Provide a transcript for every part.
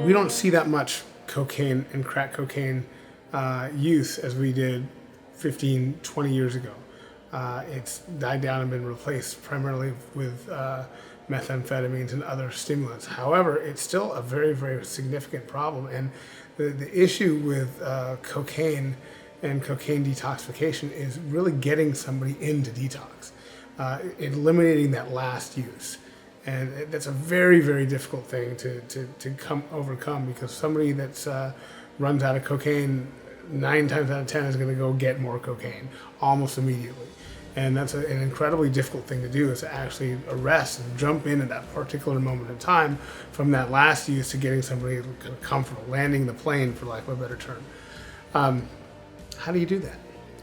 we don't see that much cocaine and crack cocaine use as we did 15, 20 years ago. It's died down and been replaced primarily with methamphetamines and other stimulants. However, it's still a very, very significant problem. And the issue with cocaine and cocaine detoxification is really getting somebody into detox, eliminating that last use. And that's a very, very difficult thing to overcome, because somebody that's runs out of cocaine 9 times out of 10 is going to go get more cocaine almost immediately. And that's an incredibly difficult thing to do, is to actually arrest and jump in at that particular moment in time from that last use to getting somebody kind of comfortable, landing the plane, for lack of a better term. How do you do that?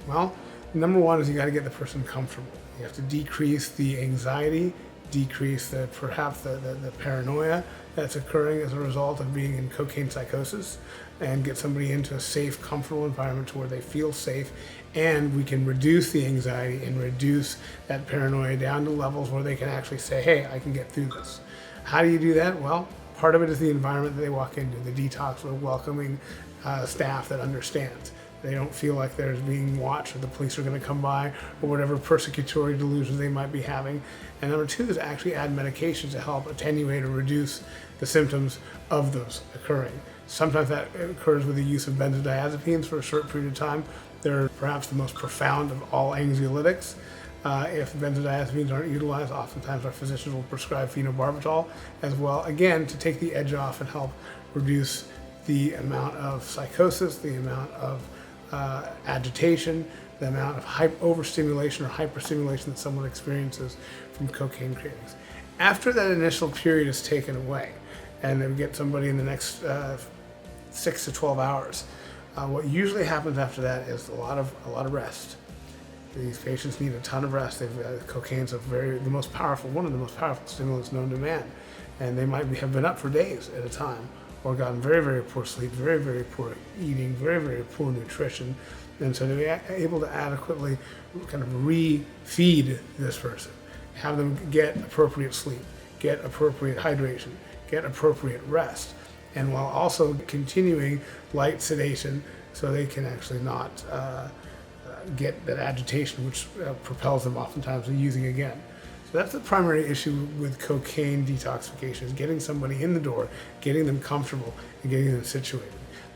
Well, number one is you got to get the person comfortable. You have to decrease the anxiety, decrease perhaps the paranoia that's occurring as a result of being in cocaine psychosis, and get somebody into a safe, comfortable environment to where they feel safe, and we can reduce the anxiety and reduce that paranoia down to levels where they can actually say, hey, I can get through this. How do you do that? Well, part of it is the environment that they walk into, the detox or welcoming staff that understands. They don't feel like they're being watched, or the police are going to come by, or whatever persecutory delusions they might be having. And number two is actually add medications to help attenuate or reduce the symptoms of those occurring. Sometimes that occurs with the use of benzodiazepines for a short period of time. They're perhaps the most profound of all anxiolytics. If benzodiazepines aren't utilized, oftentimes our physicians will prescribe phenobarbital as well, again, to take the edge off and help reduce the amount of psychosis, the amount of agitation, the amount of overstimulation or hyperstimulation that someone experiences from cocaine cravings. After that initial period is taken away, and then we get somebody in the next 6 to 12 hours, what usually happens after that is a lot of rest. These patients need a ton of rest. Cocaine's one of the most powerful stimulants known to man, and they might have been up for days at a time, or gotten very, very poor sleep, very, very poor eating, very, very poor nutrition. And so to be able to adequately kind of re-feed this person, have them get appropriate sleep, get appropriate hydration, get appropriate rest, and while also continuing light sedation so they can actually not get that agitation, which propels them oftentimes to using again. So that's the primary issue with cocaine detoxification, is getting somebody in the door, getting them comfortable, and getting them situated.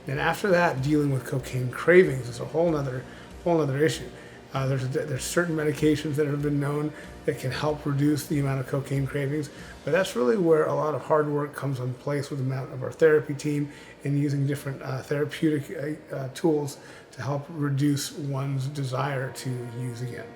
And after that, dealing with cocaine cravings is a whole other issue. There's certain medications that have been known that can help reduce the amount of cocaine cravings, but that's really where a lot of hard work comes in place with the amount of our therapy team, and using different therapeutic tools to help reduce one's desire to use again.